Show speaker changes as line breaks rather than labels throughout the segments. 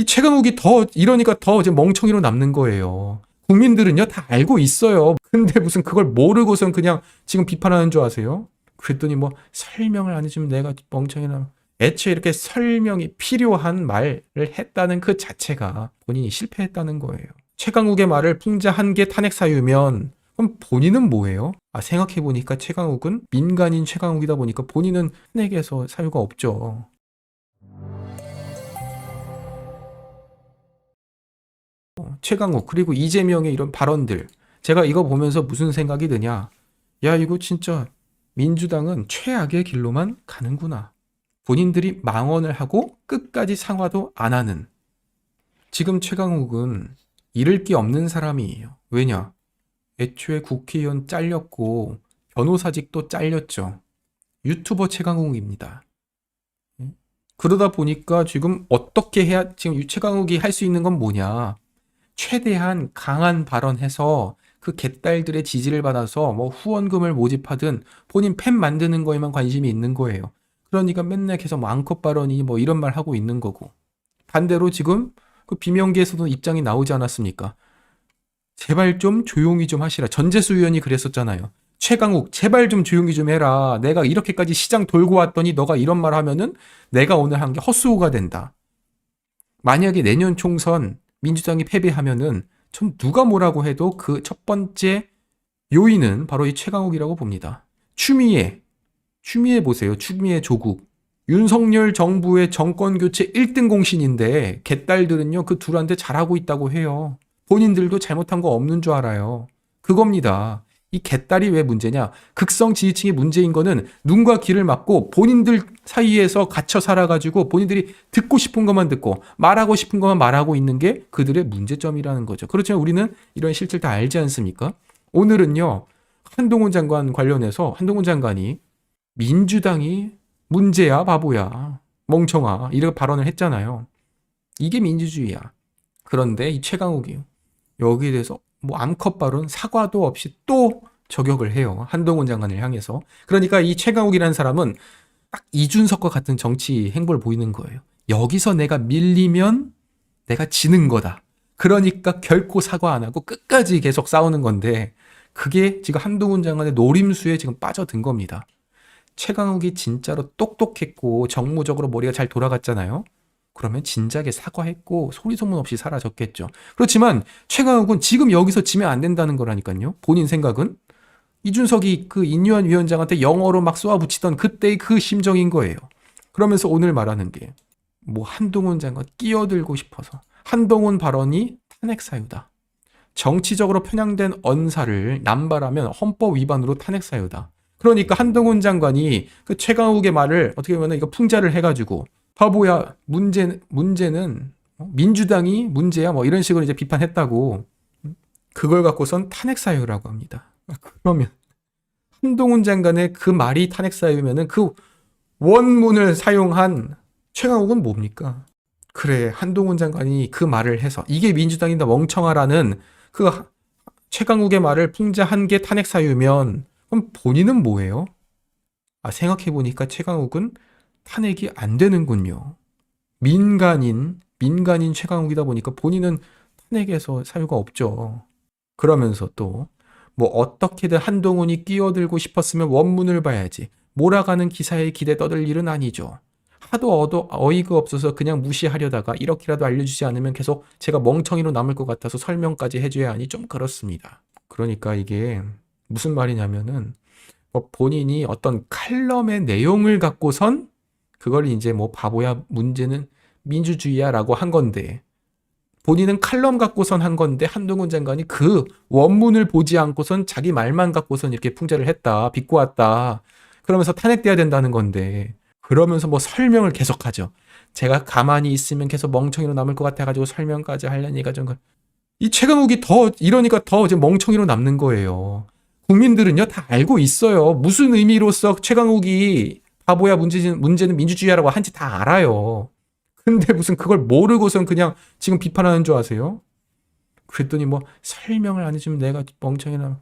이 최강욱이 더 이러니까 더 이제 멍청이로 남는 거예요. 국민들은요 다 알고 있어요. 근데 무슨 그걸 모르고선 그냥 지금 비판하는 줄 아세요? 그랬더니 뭐 설명을 안 해주면 내가 멍청이나. 애초에 이렇게 설명이 필요한 말을 했다는 그 자체가 본인이 실패했다는 거예요. 최강욱의 말을 풍자한 게 탄핵 사유면 그럼 본인은 뭐예요? 생각해보니까 최강욱은 민간인 최강욱이다 보니까 본인은 탄핵에서 사유가 없죠. 최강욱 그리고 이재명의 이런 발언들, 제가 이거 보면서 무슨 생각이 드냐, 야 이거 진짜 민주당은 최악의 길로만 가는구나. 본인들이 망언을 하고 끝까지 사과도 안 하는. 지금 최강욱은 잃을 게 없는 사람이에요. 왜냐? 애초에 국회의원 잘렸고 변호사직도 잘렸죠. 유튜버 최강욱입니다. 그러다 보니까 지금 어떻게 해야, 지금 최강욱이 할 수 있는 건 뭐냐? 최대한 강한 발언해서 그 개딸들의 지지를 받아서 뭐 후원금을 모집하든 본인 팬 만드는 거에만 관심이 있는 거예요. 그러니까 맨날 계속 뭐 앙컷 발언이 뭐 이런 말 하고 있는 거고. 반대로 지금 그 비명계에서도 입장이 나오지 않았습니까? 제발 좀 조용히 좀 하시라. 전재수 의원이 그랬었잖아요. 최강욱 제발 좀 조용히 좀 해라. 내가 이렇게까지 시장 돌고 왔더니 너가 이런 말 하면은 내가 오늘 한 게 헛수고가 된다. 만약에 내년 총선 민주당이 패배하면은 전 누가 뭐라고 해도 그 첫 번째 요인은 바로 이 최강욱이라고 봅니다. 추미애 보세요. 추미애 조국. 윤석열 정부의 정권교체 1등 공신인데 개딸들은요 그 둘한테 잘하고 있다고 해요. 본인들도 잘못한 거 없는 줄 알아요. 그겁니다. 이 개딸이 왜 문제냐? 극성 지지층이 문제인 거는 눈과 귀를 막고 본인들 사이에서 갇혀 살아가지고 본인들이 듣고 싶은 것만 듣고 말하고 싶은 것만 말하고 있는 게 그들의 문제점이라는 거죠. 그렇지만 우리는 이런 실체를 다 알지 않습니까? 오늘은요 한동훈 장관 관련해서 한동훈 장관이 민주당이 문제야 바보야 멍청아 이렇게 발언을 했잖아요. 이게 민주주의야. 그런데 이 최강욱이 여기에 대해서 뭐 암컷 발언 사과도 없이 또 저격을 해요. 한동훈 장관을 향해서. 그러니까 이 최강욱이라는 사람은 딱 이준석과 같은 정치 행보를 보이는 거예요. 여기서 내가 밀리면 내가 지는 거다. 그러니까 결코 사과 안 하고 끝까지 계속 싸우는 건데 그게 지금 한동훈 장관의 노림수에 지금 빠져든 겁니다. 최강욱이 진짜로 똑똑했고 정무적으로 머리가 잘 돌아갔잖아요. 그러면 진작에 사과했고 소리 소문 없이 사라졌겠죠. 그렇지만 최강욱은 지금 여기서 지면 안 된다는 거라니까요. 본인 생각은. 이준석이 그 인유한 위원장한테 영어로 막 쏘아붙이던 그때의 그 심정인 거예요. 그러면서 오늘 말하는 게 뭐 한동훈 장관 끼어들고 싶어서 한동훈 발언이 탄핵 사유다. 정치적으로 편향된 언사를 남발하면 헌법 위반으로 탄핵 사유다. 그러니까 한동훈 장관이 그 최강욱의 말을 어떻게 보면 이거 풍자를 해가지고 바보야 문제는 민주당이 문제야 뭐 이런 식으로 이제 비판했다고. 그걸 갖고선 탄핵 사유라고 합니다. 그러면 한동훈 장관의 그 말이 탄핵 사유면은 그 원문을 사용한 최강욱은 뭡니까? 그래 한동훈 장관이 그 말을 해서 이게 민주당이다 멍청하라는 그 최강욱의 말을 풍자한 게 탄핵 사유면 그럼 본인은 뭐예요? 생각해보니까 최강욱은 탄핵이 안 되는군요. 민간인 최강욱이다 보니까 본인은 탄핵에서 사유가 없죠. 그러면서 또 뭐 어떻게든 한동훈이 끼어들고 싶었으면 원문을 봐야지. 몰아가는 기사에 기대 떠들 일은 아니죠. 하도 어이가 없어서 그냥 무시하려다가 이렇게라도 알려주지 않으면 계속 제가 멍청이로 남을 것 같아서 설명까지 해줘야 하니 좀 그렇습니다. 그러니까 이게 무슨 말이냐면은 본인이 어떤 칼럼의 내용을 갖고선 그걸 이제 뭐 바보야 문제는 민주주의야 라고 한 건데 본인은 칼럼 갖고선 한 건데 한동훈 장관이 그 원문을 보지 않고선 자기 말만 갖고선 이렇게 풍자를 했다 비꼬 왔다 그러면서 탄핵돼야 된다는 건데 그러면서 뭐 설명을 계속하죠. 제가 가만히 있으면 계속 멍청이로 남을 것 같아가지고 설명까지 하려니까 좀 이 최강욱이 더 이러니까 더 이제 멍청이로 남는 거예요. 국민들은요 다 알고 있어요. 무슨 의미로서 최강욱이 바보야 문제는 민주주의라고 한지 다 알아요. 근데 무슨 그걸 모르고선 그냥 지금 비판하는 줄 아세요? 그랬더니 뭐 설명을 안 해주면 내가 멍청이나.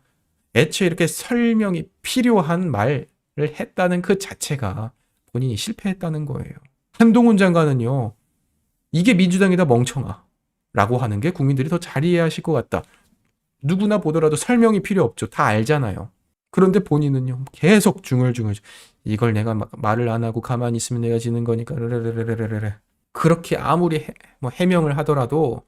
애초에 이렇게 설명이 필요한 말을 했다는 그 자체가 본인이 실패했다는 거예요. 한동훈 장관은요 이게 민주당이다 멍청아 라고 하는 게 국민들이 더 잘 이해하실 것 같다. 누구나 보더라도 설명이 필요 없죠. 다 알잖아요. 그런데 본인은요 계속 중얼중얼 이걸 내가 말을 안 하고 가만히 있으면 내가 지는 거니까 르르르르르르 그렇게 아무리 뭐 해명을 하더라도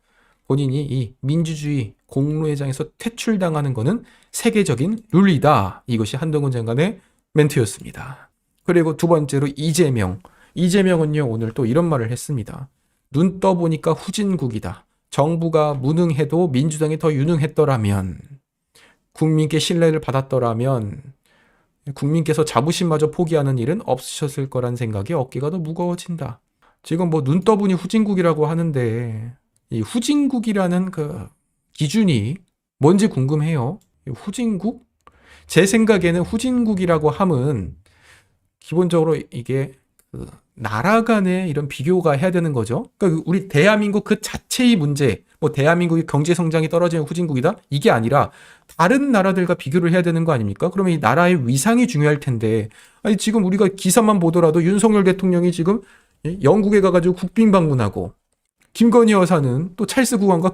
본인이 이 민주주의 공로회장에서 퇴출당하는 것은 세계적인 룰이다. 이것이 한동훈 장관의 멘트였습니다. 그리고 두 번째로 이재명은요 오늘 또 이런 말을 했습니다. 눈 떠보니까 후진국이다. 정부가 무능해도 민주당이 더 유능했더라면 국민께 신뢰를 받았더라면 국민께서 자부심마저 포기하는 일은 없으셨을 거란 생각에 어깨가 더 무거워진다. 지금 뭐 눈 떠보니 후진국이라고 하는데 이 후진국이라는 그 기준이 뭔지 궁금해요. 후진국? 제 생각에는 후진국이라고 함은 기본적으로 이게 그 나라 간의 이런 비교가 해야 되는 거죠. 그러니까 우리 대한민국 그 자체의 문제, 뭐 대한민국의 경제 성장이 떨어지는 후진국이다? 이게 아니라 다른 나라들과 비교를 해야 되는 거 아닙니까? 그러면 이 나라의 위상이 중요할 텐데, 아니 지금 우리가 기사만 보더라도 윤석열 대통령이 지금 영국에 가가지고 국빈 방문하고 김건희 여사는 또 찰스 국왕과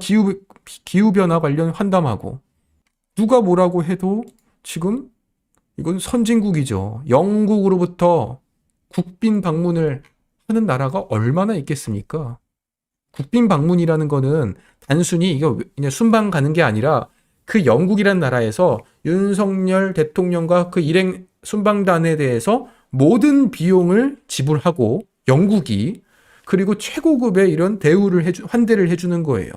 기후변화 관련 환담하고 누가 뭐라고 해도 지금 이건 선진국이죠. 영국으로부터 국빈 방문을 하는 나라가 얼마나 있겠습니까? 국빈 방문이라는 거는 단순히 이거 그냥 순방 가는 게 아니라 그 영국이라는 나라에서 윤석열 대통령과 그 일행 순방단에 대해서 모든 비용을 지불하고 영국이 그리고 최고급의 이런 대우를 환대를 해주는 거예요.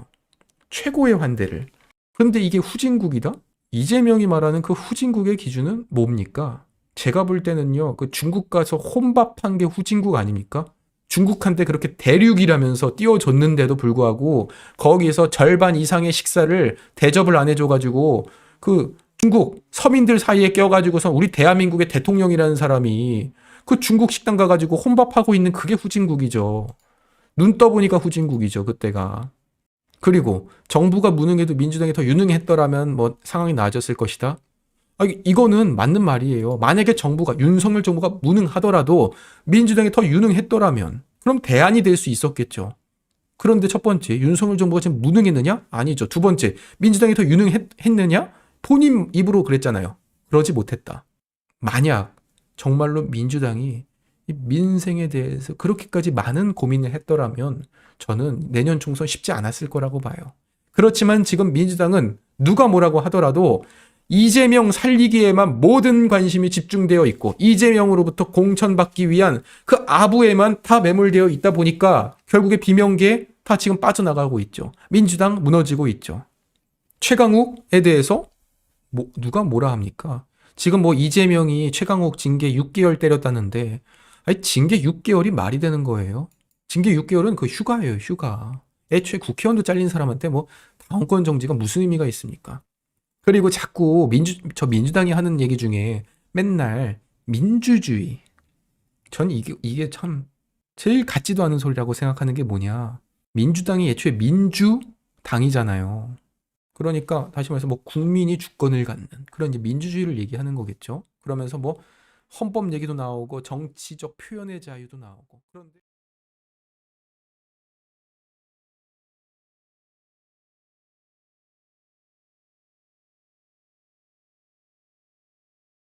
최고의 환대를. 그런데 이게 후진국이다? 이재명이 말하는 그 후진국의 기준은 뭡니까? 제가 볼 때는요, 그 중국 가서 혼밥한 게 후진국 아닙니까? 중국한테 그렇게 대륙이라면서 띄워줬는데도 불구하고 거기에서 절반 이상의 식사를 대접을 안 해줘가지고 그 중국 서민들 사이에 껴가지고서 우리 대한민국의 대통령이라는 사람이 그 중국 식당 가가지고 혼밥하고 있는 그게 후진국이죠. 눈 떠보니까 후진국이죠, 그때가. 그리고 정부가 무능해도 민주당이 더 유능했더라면 뭐 상황이 나아졌을 것이다. 이거는 맞는 말이에요. 만약에 윤석열 정부가 무능하더라도 민주당이 더 유능했더라면 그럼 대안이 될 수 있었겠죠. 그런데 첫 번째, 윤석열 정부가 지금 무능했느냐? 아니죠. 두 번째, 민주당이 더 유능했느냐? 본인 입으로 그랬잖아요. 그러지 못했다. 만약 정말로 민주당이 민생에 대해서 그렇게까지 많은 고민을 했더라면 저는 내년 총선 쉽지 않았을 거라고 봐요. 그렇지만 지금 민주당은 누가 뭐라고 하더라도 이재명 살리기에만 모든 관심이 집중되어 있고 이재명으로부터 공천받기 위한 그 아부에만 다 매몰되어 있다 보니까 결국에 비명계에 다 지금 빠져나가고 있죠. 민주당 무너지고 있죠. 최강욱에 대해서 누가 뭐라 합니까? 지금 뭐 이재명이 최강욱 징계 6개월 때렸다는데 아니 징계 6개월이 말이 되는 거예요. 징계 6개월은 그 휴가예요, 휴가. 애초에 국회의원도 잘린 사람한테 뭐 당원권 정지가 무슨 의미가 있습니까? 그리고 자꾸 민주당이 하는 얘기 중에 맨날 민주주의. 전 이게 참 제일 같지도 않은 소리라고 생각하는 게 뭐냐. 민주당이 애초에 민주당이잖아요. 그러니까 다시 말해서 뭐 국민이 주권을 갖는 그런 이제 민주주의를 얘기하는 거겠죠. 그러면서 뭐 헌법 얘기도 나오고 정치적 표현의 자유도 나오고 그런데